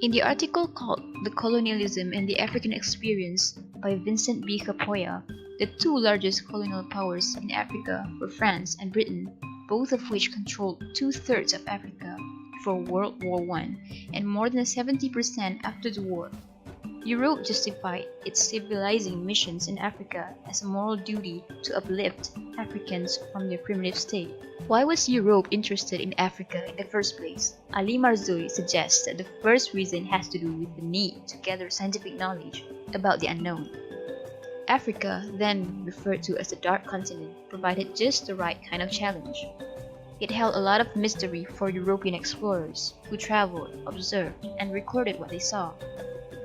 In the article called The Colonialism and the African Experience by Vincent B. Capoya, the two largest colonial powers in Africa were France and Britain, both of which controlled two-thirds of Africa before World War I and more than 70% after the war. Europe justified its civilizing missions in Africa as a moral duty to uplift Africans from their primitive state. Why was Europe interested in Africa in the first place? Ali Marzoui suggests that the first reason has to do with the need to gather scientific knowledge about the unknown. Africa, then referred to as the Dark Continent, provided just the right kind of challenge. It held a lot of mystery for European explorers who traveled, observed, and recorded what they saw.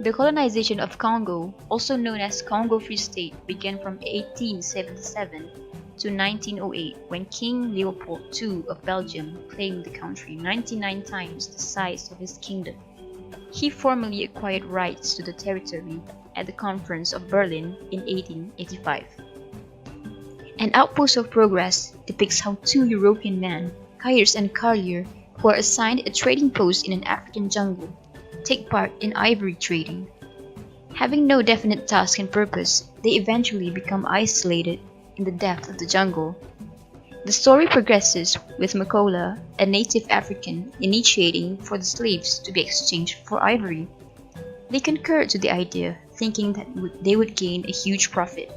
The colonization of Congo, also known as Congo Free State, began from 1877 to 1908 when King Leopold II of Belgium claimed the country 99 times the size of his kingdom. He formally acquired rights to the territory at the Conference of Berlin in 1885. An Outpost of Progress depicts how two European men, Caius and Carlier, who are assigned a trading post in an African jungle, take part in ivory trading. Having no definite task and purpose, they eventually become isolated in the depth of the jungle. The story progresses with Makola, a native African, initiating for the slaves to be exchanged for ivory. They concur to the idea, thinking that they would gain a huge profit.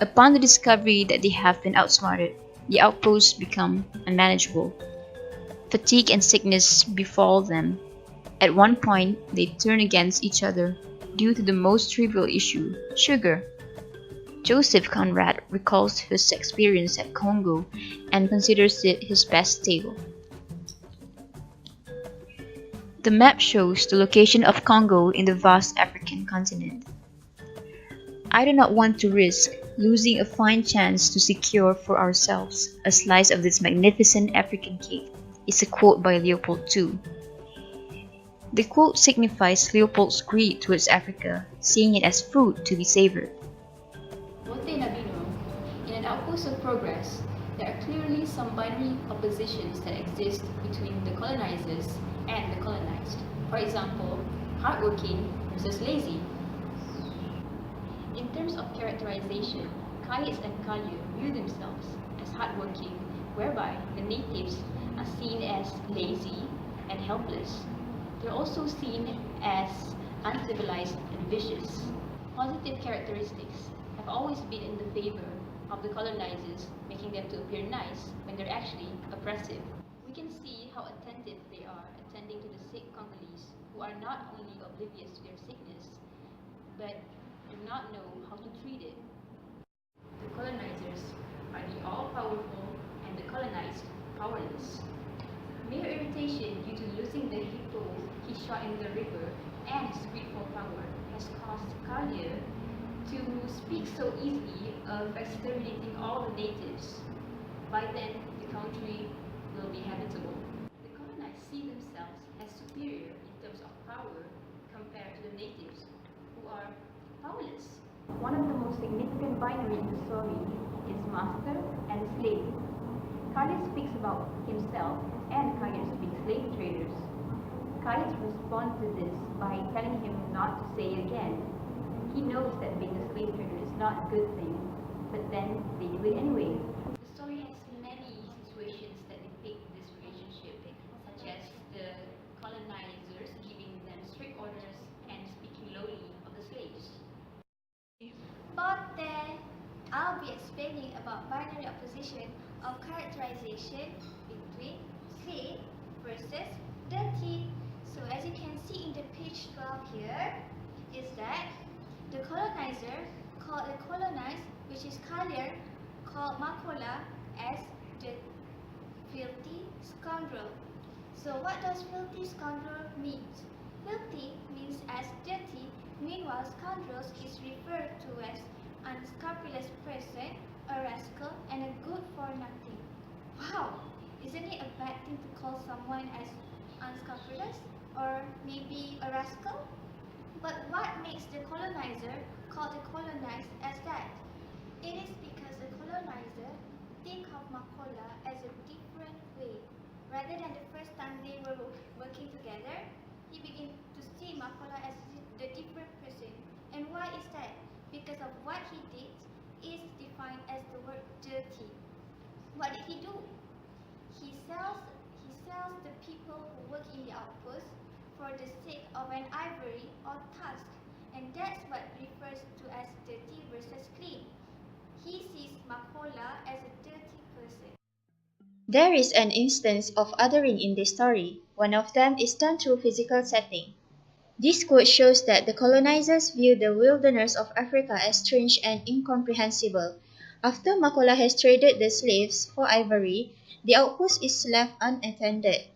Upon the discovery that they have been outsmarted, the outposts become unmanageable. Fatigue and sickness befall them. At one point, they turn against each other due to the most trivial issue, sugar. Joseph Conrad recalls his experience at Congo and considers it his best tale. The map shows the location of Congo in the vast African continent. I do not want to risk losing a fine chance to secure for ourselves a slice of this magnificent African cake, is a quote by Leopold II. The quote signifies Leopold's greed towards Africa, seeing it as food to be savored. In an outpost of progress, there are clearly some binary oppositions that exist between the colonizers and the colonized. For example, hardworking versus lazy. In terms of characterization, Caius and Carlier view themselves as hardworking, whereby the natives are seen as lazy and helpless. They're also seen as uncivilized and vicious. Positive characteristics have always been in the favor of the colonizers, making them to appear nice when they're actually oppressive. We can see how attentive they are attending to the sick Congolese, who are not only oblivious to their sickness, but do not know how to treat it. The colonizers are the all-powerful and the colonized powerless. Mere irritation due to losing the hippo he shot in the river and his greed for power has caused Carlier to speak so easily of exterminating all the natives. By then, the country will be habitable. The colonized see themselves as superior in terms of power compared to the natives, who are powerless. One of the most significant binary in the story is master and slave. Carlier speaks about himself and Caius speaks slave traders. Caius responds to this by telling him not to say it again. He knows that being a slave trader is not a good thing, but then they do it anyway. The story has many situations that depict this relationship, such as the colonizers giving them strict orders and speaking lowly of the slaves. But then, I'll be explaining about binary opposition of characterization between slave versus dirty. So as you can see in the page 12 here, is that the colonizer called the colonized, which is Carlier, called Makola as the filthy scoundrel. So what does filthy scoundrel mean? Filthy means as dirty, meanwhile scoundrels is referred to as unscrupulous person, a rascal, and a good for nothing. Wow! Isn't it a bad thing to call someone as unscrupulous or maybe a rascal? But what makes the colonizer call the colonized as that? It is because the colonizer think of Makola as a different way. Rather than the first time they were working together, he began to see Makola as the different person. And why is that? Because of what he did is defined as the word dirty. What did he do? He sells the people who work in the outpost for the sake of an ivory or tusk, and that's what refers to as dirty versus clean. He sees Makola as a dirty person. There is an instance of othering in this story. One of them is done through physical setting. This quote shows that the colonizers viewed the wilderness of Africa as strange and incomprehensible. After Makola has traded the slaves for ivory, the outpost is left unattended.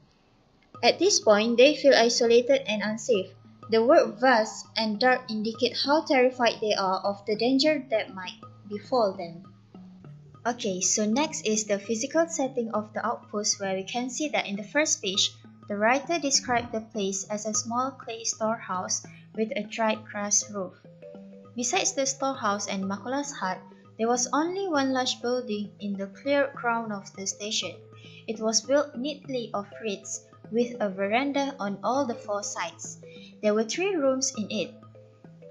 At this point, they feel isolated and unsafe. The word vast and dark indicate how terrified they are of the danger that might befall them. Okay, so next is the physical setting of the outpost, where we can see that in the first page, the writer described the place as a small clay storehouse with a dried grass roof. Besides the storehouse and Makola's hut, there was only one large building in the clear ground of the station. It was built neatly of reeds, with a veranda on all the four sides. There were 3 rooms in it.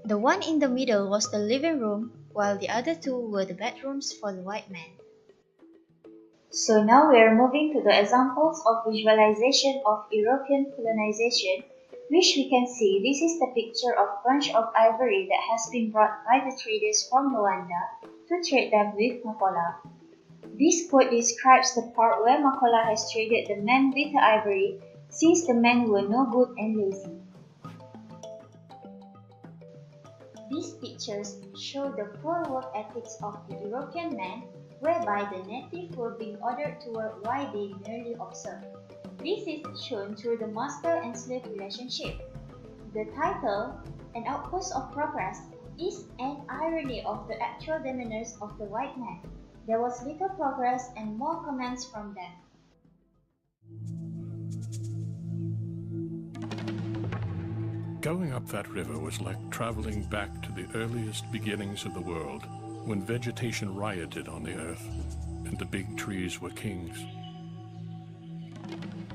The one in the middle was the living room, while the other 2 were the bedrooms for the white man. So now we are moving to the examples of visualization of European colonization, which we can see this is the picture of bunch of ivory that has been brought by the traders from Rwanda to trade them with Makola. This quote describes the part where Makola has traded the men with the ivory, since the men were no good and lazy. These pictures show the poor work ethics of the European men, whereby the natives were being ordered to work while they merely observed. This is shown through the master and slave relationship. The title, An Outpost of Progress, is an irony of the actual demeanors of the white men. There was little progress and more comments from them. Going up that river was like traveling back to the earliest beginnings of the world, when vegetation rioted on the earth and the big trees were kings.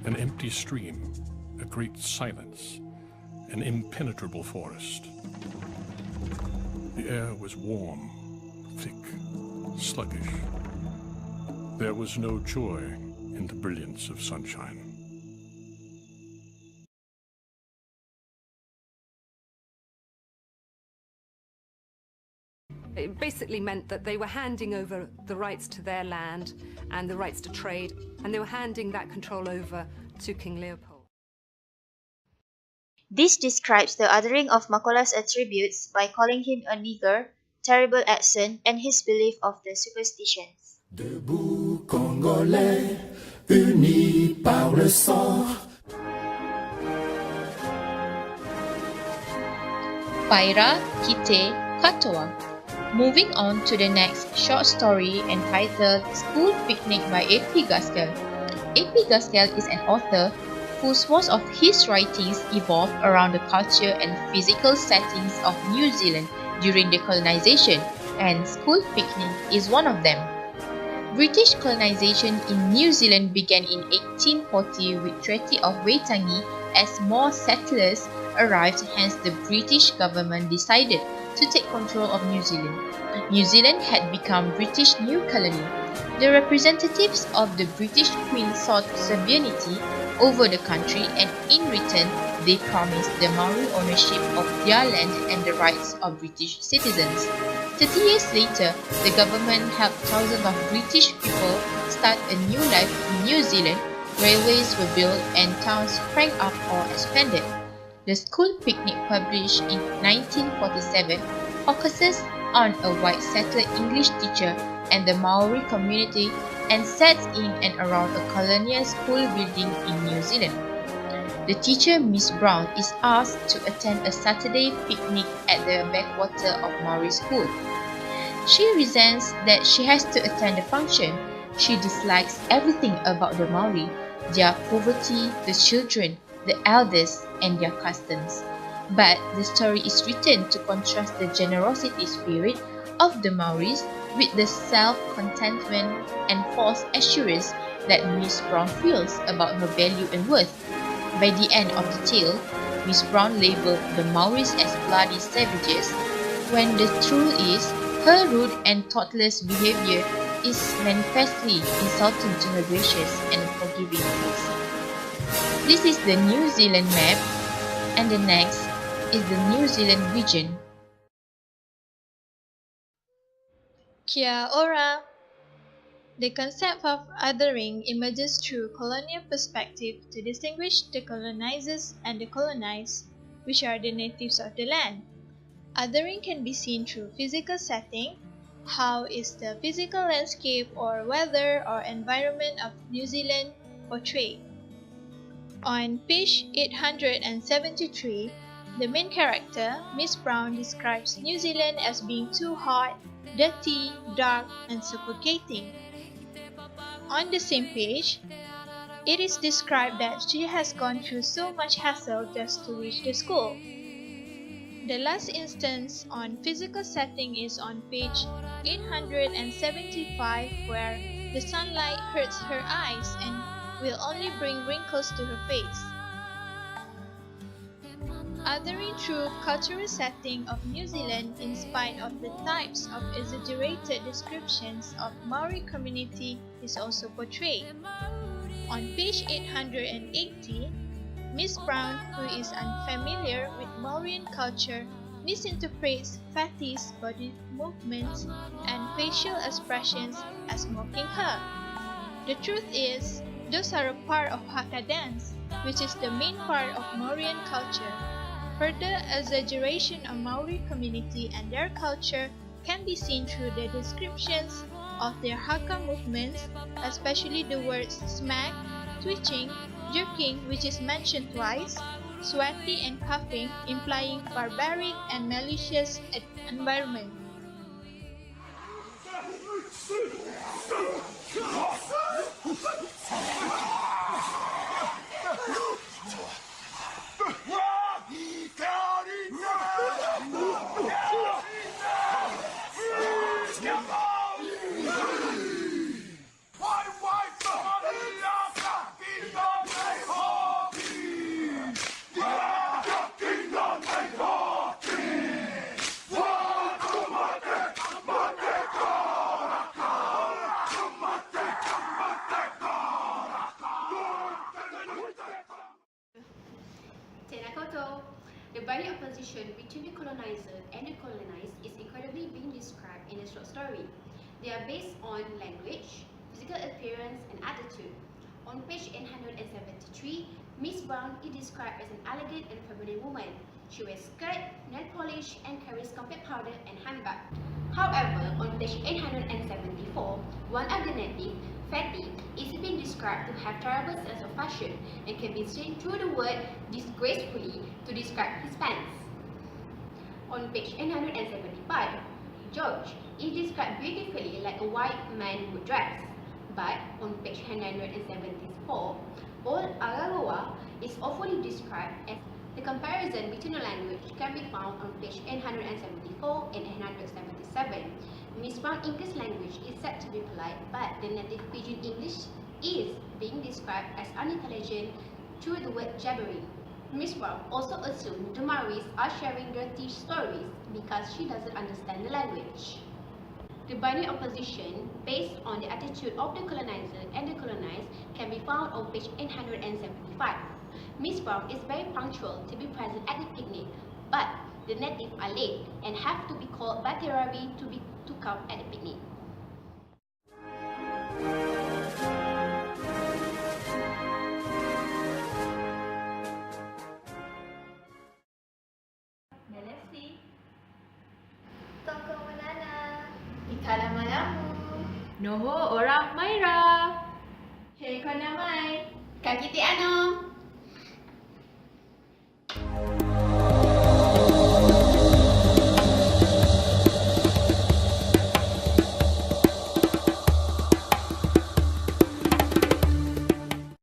An empty stream, a great silence, an impenetrable forest. The air was warm, thick, sluggish. There was no joy in the brilliance of sunshine. It basically meant that they were handing over the rights to their land and the rights to trade, and they were handing that control over to King Leopold. This describes the othering of Makola's attributes by calling him a nigger, terrible accent, and his belief of the superstitions. Debout Congolais, unis par le sang. Paira Kite Katoa. Moving on to the next short story entitled School Picnic by A.P. Gaskell. A.P. Gaskell is an author whose most of his writings evolved around the culture and physical settings of New Zealand during the colonization, and School Picnic is one of them. British colonization in New Zealand began in 1840 with Treaty of Waitangi as more settlers arrived, hence the British government decided to take control of New Zealand. New Zealand had become British new colony. The representatives of the British Queen sought sovereignty over the country, and in return they promised the Maori ownership of their land and the rights of British citizens. 30 years later, the government helped thousands of British people start a new life in New Zealand. Railways were built and towns sprang up or expanded. The School Picnic, published in 1947, focuses on a white settler English teacher and the Maori community, and sets in and around a colonial school building in New Zealand. The teacher, Miss Brown, is asked to attend a Saturday picnic at the backwater of Maori School. She resents that she has to attend the function. She dislikes everything about the Maori, their poverty, the children, the elders, and their customs. But the story is written to contrast the generosity spirit of the Maoris with the self-contentment and false assurance that Miss Brown feels about her value and worth. By the end of the tale, Miss Brown labeled the Maoris as bloody savages, when the truth is her rude and thoughtless behavior is manifestly insulting to her gracious and forgiving face. This is the New Zealand map, and the next is the New Zealand region. Kia ora! The concept of othering emerges through colonial perspective to distinguish the colonizers and the colonized, which are the natives of the land. Othering can be seen through physical setting. How is the physical landscape or weather or environment of New Zealand portrayed? On page 873, the main character, Miss Brown, describes New Zealand as being too hot, dirty, dark, and suffocating. On the same page, it is described that she has gone through so much hassle just to reach the school. The last instance on physical setting is on page 875, where the sunlight hurts her eyes and will only bring wrinkles to her face. Othering through cultural setting of New Zealand, in spite of the types of exaggerated descriptions of Maori community, is also portrayed. On page 880, Miss Brown, who is unfamiliar with Maorian culture, misinterprets Fatty's body movements and facial expressions as mocking her. The truth is, those are a part of Haka dance, which is the main part of Maorian culture. Further exaggeration of Maori community and their culture can be seen through the descriptions of their Haka movements, especially the words smack, twitching, jerking, which is mentioned twice, sweaty and coughing, implying barbaric and malicious environment. The binary opposition between the colonizer and the colonized is incredibly being described in a short story. They are based on language, physical appearance, and attitude. On page 873, Miss Brown is described as an elegant and feminine woman. She wears skirt, nail polish, and carries compact powder and handbag. However, on page 874, one of the native, Fatty, is being described to have terrible sense of fashion and can be seen through the word disgracefully to describe his pants. On page 875, George is described beautifully like a white man would dress. But on page 974, Old Aragawa is awfully described as the comparison between the language can be found on page 874 and 877. Miss Brown English language is said to be polite, but the native Pidgin English is being described as unintelligent through the word jabbering. Miss Brown also assumed the Maoris are sharing dirty stories because she doesn't understand the language. The binary opposition, based on the attitude of the colonizer and the colonized, can be found on page 875. Miss Brown is very punctual to be present at the picnic, but the natives are late and have to be called Batirari to come at the picnic. Melesi, toko manana, Ikala malamu. Noho orang Maira. Hey, kau namai. Kaki ti ano?